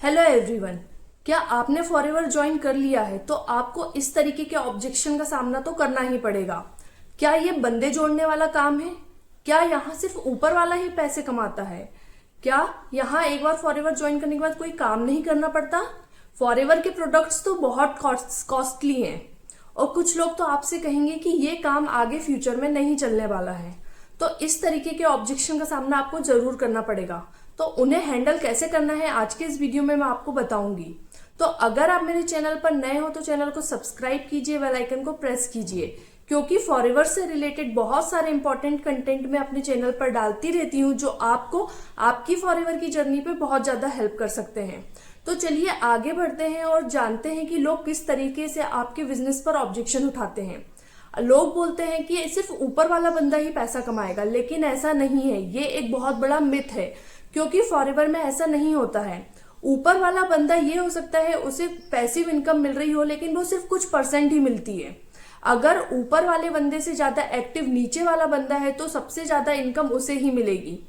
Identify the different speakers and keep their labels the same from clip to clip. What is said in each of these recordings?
Speaker 1: Hello everyone. क्या आपने forever join कर लिया है तो आपको इस तरीके के ऑब्जेक्शन का सामना तो करना ही पड़ेगा। क्या ये बंदे जोड़ने वाला काम है? क्या यहाँ सिर्फ ऊपर वाला ही पैसे कमाता है? क्या यहाँ एक बार फॉरएवर ज्वाइन करने के बाद कोई काम नहीं करना पड़ता? फॉरएवर के प्रोडक्ट्स तो बहुत कॉस्टली हैं और कुछ लोग तो आपसे कहेंगे कि ये काम आगे फ्यूचर में नहीं चलने वाला है। तो इस तरीके के ऑब्जेक्शन का सामना आपको जरूर करना पड़ेगा। तो उन्हें हैंडल कैसे करना है आज के इस वीडियो में मैं आपको बताऊंगी। तो अगर आप मेरे चैनल पर नए हो तो चैनल को सब्सक्राइब कीजिए, बेल आइकन को प्रेस कीजिए, क्योंकि फॉरएवर से रिलेटेड बहुत सारे इंपॉर्टेंट कंटेंट मैं अपने चैनल पर डालती रहती हूँ जो आपको आपकी फॉरएवर की जर्नी पे बहुत ज्यादा हेल्प कर सकते हैं। तो चलिए आगे बढ़ते हैं और जानते हैं कि लोग किस तरीके से आपके बिजनेस पर ऑब्जेक्शन उठाते हैं। लोग बोलते हैं कि सिर्फ ऊपर वाला बंदा ही पैसा कमाएगा, लेकिन ऐसा नहीं है। ये एक बहुत बड़ा मिथ है, क्योंकि फॉरएवर में ऐसा नहीं होता है। ऊपर वाला बंदा ये हो सकता है उसे पैसिव इनकम मिल रही हो, लेकिन वो सिर्फ कुछ परसेंट ही मिलती है। अगर ऊपर वाले बंदे से ज्यादा एक्टिव नीचे वाला बंदा है तो सबसे ज्यादा इनकम उसे ही मिलेगी,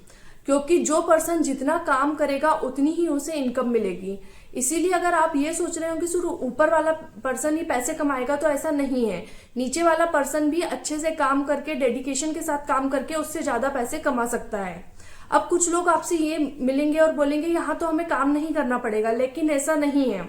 Speaker 1: क्योंकि जो पर्सन जितना काम करेगा उतनी ही उसे इनकम मिलेगी। इसीलिए अगर आप ये सोच रहे हो कि सिर्फ ऊपर वाला पर्सन ही पैसे कमाएगा, तो ऐसा नहीं है। नीचे वाला पर्सन भी अच्छे से काम करके, डेडिकेशन के साथ काम करके उससे ज्यादा पैसे कमा सकता है। अब कुछ लोग आपसे ये मिलेंगे और बोलेंगे यहाँ तो हमें काम नहीं करना पड़ेगा, लेकिन ऐसा नहीं है।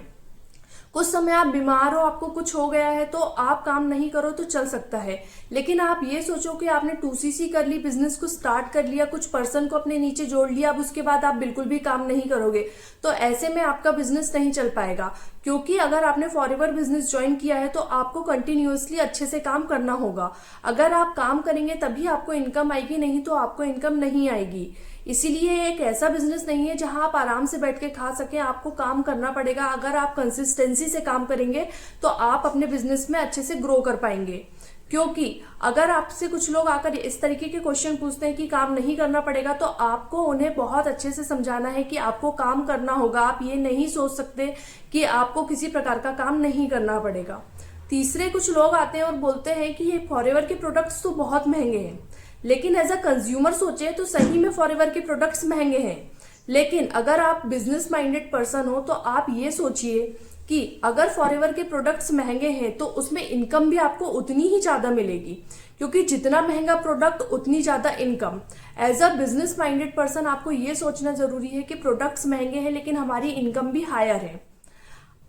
Speaker 1: कुछ समय आप बीमार हो, आपको कुछ हो गया है तो आप काम नहीं करो तो चल सकता है, लेकिन आप ये सोचो कि आपने 2CC कर ली, बिजनेस को स्टार्ट कर लिया, कुछ पर्सन को अपने नीचे जोड़ लिया, अब उसके बाद आप बिल्कुल भी काम नहीं करोगे, तो ऐसे में आपका बिजनेस नहीं चल पाएगा। क्योंकि अगर आपने फॉरएवर बिजनेस ज्वाइन किया है तो आपको कंटिन्यूअसली अच्छे से काम करना होगा। अगर आप काम करेंगे तभी आपको इनकम आएगी, नहीं तो आपको इनकम नहीं आएगी। इसीलिए एक ऐसा बिजनेस नहीं है जहां आप आराम से बैठ के खा सकें, आपको काम करना पड़ेगा। अगर आप कंसिस्टेंसी से काम करेंगे तो आप अपने बिजनेस में अच्छे से ग्रो कर पाएंगे। क्योंकि अगर आपसे कुछ लोग आकर इस तरीके के क्वेश्चन पूछते हैं कि काम नहीं करना पड़ेगा, तो आपको उन्हें बहुत अच्छे से समझाना है कि आपको काम करना होगा। आप ये नहीं सोच सकते कि आपको किसी प्रकार का काम नहीं करना पड़ेगा। तीसरे कुछ लोग आते हैं और बोलते हैं कि ये फॉरएवर के प्रोडक्ट्स तो बहुत महंगे हैं, लेकिन एज अ कंज्यूमर सोचे तो सही में फॉरएवर के प्रोडक्ट्स महंगे हैं। लेकिन अगर आप बिजनेस माइंडेड पर्सन हो तो आप ये सोचिए कि अगर फॉरएवर के प्रोडक्ट्स महंगे हैं तो उसमें इनकम भी आपको उतनी ही ज्यादा मिलेगी, क्योंकि जितना महंगा प्रोडक्ट उतनी ज्यादा income. As a business minded person आपको ये सोचना जरूरी है कि प्रोडक्ट्स महंगे हैं लेकिन हमारी इनकम भी हायर है।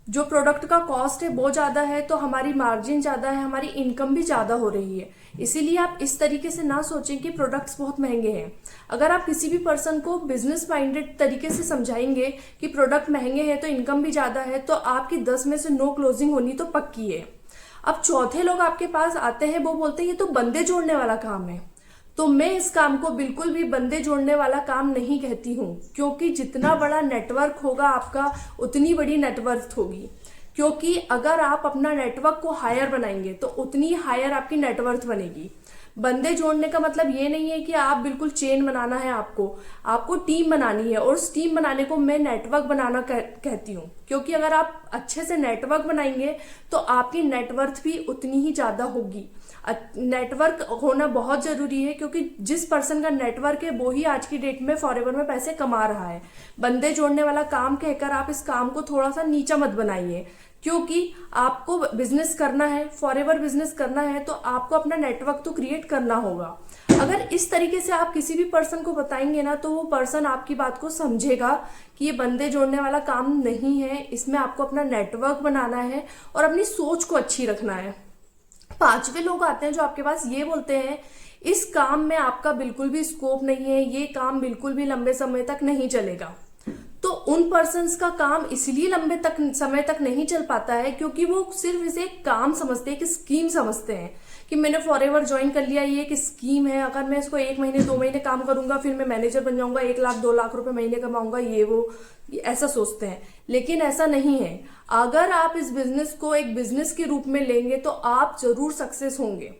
Speaker 1: जो प्रोडक्ट का कॉस्ट है वो ज्यादा है तो हमारी मार्जिन ज्यादा है, हमारी इनकम भी ज्यादा हो रही है। इसीलिए आप इस तरीके से ना सोचें कि प्रोडक्ट्स बहुत महंगे हैं। अगर आप किसी भी पर्सन को बिजनेस माइंडेड तरीके से समझाएंगे कि प्रोडक्ट महंगे हैं तो इनकम भी ज्यादा है, तो आपकी 10 में से 9 क्लोजिंग होनी तो पक्की है। अब चौथे लोग आपके पास आते हैं, वो बोलते हैं ये तो बंदे जोड़ने वाला काम है। तो मैं इस काम को बिल्कुल भी बंदे जोड़ने वाला काम नहीं कहती हूँ, क्योंकि जितना बड़ा नेटवर्क होगा आपका उतनी बड़ी नेटवर्थ होगी। क्योंकि अगर आप अपना नेटवर्क को हायर बनाएंगे तो उतनी हायर आपकी नेटवर्थ बनेगी। बंदे जोड़ने का मतलब ये नहीं है कि आप बिल्कुल चेन बनाना है, आपको टीम बनानी है, और उस टीम बनाने को मैं नेटवर्क बनाना कहती हूँ। क्योंकि अगर आप अच्छे से नेटवर्क बनाएंगे तो आपकी नेटवर्थ भी उतनी ही ज्यादा होगी। नेटवर्क होना बहुत जरूरी है, क्योंकि जिस पर्सन का नेटवर्क है वो ही आज की डेट में फॉरएवर में पैसे कमा रहा है। बंदे जोड़ने वाला काम कहकर आप इस काम को थोड़ा सा नीचा मत बनाइए, क्योंकि आपको बिजनेस करना है, फॉरएवर बिजनेस करना है तो आपको अपना नेटवर्क तो क्रिएट करना होगा। अगर इस तरीके से आप किसी भी पर्सन को बताएंगे ना, तो वो पर्सन आपकी बात को समझेगा कि ये बंदे जोड़ने वाला काम नहीं है, इसमें आपको अपना नेटवर्क बनाना है और अपनी सोच को अच्छी रखना है। पांचवे लोग आते हैं जो आपके पास ये बोलते हैं इस काम में आपका बिल्कुल भी स्कोप नहीं है, ये काम बिल्कुल भी लंबे समय तक नहीं चलेगा। तो उन पर्सन्स का काम इसलिए लंबे समय तक नहीं चल पाता है क्योंकि वो सिर्फ इसे एक काम समझते हैं, एक स्कीम समझते हैं कि मैंने फॉरएवर ज्वाइन कर लिया, ये एक स्कीम है, अगर मैं इसको 1 महीने 2 महीने काम करूंगा फिर मैं मैनेजर बन जाऊंगा, 1 लाख 2 लाख रुपए महीने कमाऊंगा, ये वो ऐसा सोचते हैं। लेकिन ऐसा नहीं है। अगर आप इस बिजनेस को एक बिजनेस के रूप में लेंगे तो आप जरूर सक्सेस होंगे।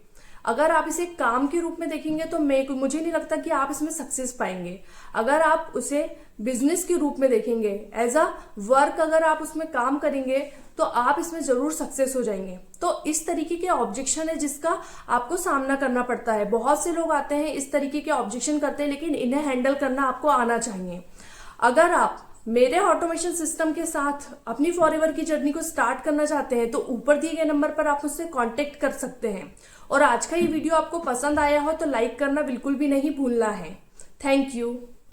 Speaker 1: अगर आप इसे काम के रूप में देखेंगे तो मुझे नहीं लगता कि आप इसमें सक्सेस पाएंगे। अगर आप उसे बिजनेस के रूप में देखेंगे, एज अ वर्क अगर आप उसमें काम करेंगे तो आप इसमें जरूर सक्सेस हो जाएंगे। तो इस तरीके के ऑब्जेक्शन है जिसका आपको सामना करना पड़ता है। बहुत से लोग आते हैं इस तरीके के ऑब्जेक्शन करते हैं, लेकिन इन्हें हैंडल करना आपको आना चाहिए। अगर आप मेरे ऑटोमेशन सिस्टम के साथ अपनी फॉरएवर की जर्नी को स्टार्ट करना चाहते हैं तो ऊपर दिए गए नंबर पर आप मुझसे कांटेक्ट कर सकते हैं। और आज का ये वीडियो आपको पसंद आया हो तो लाइक करना बिल्कुल भी नहीं भूलना है। Thank you.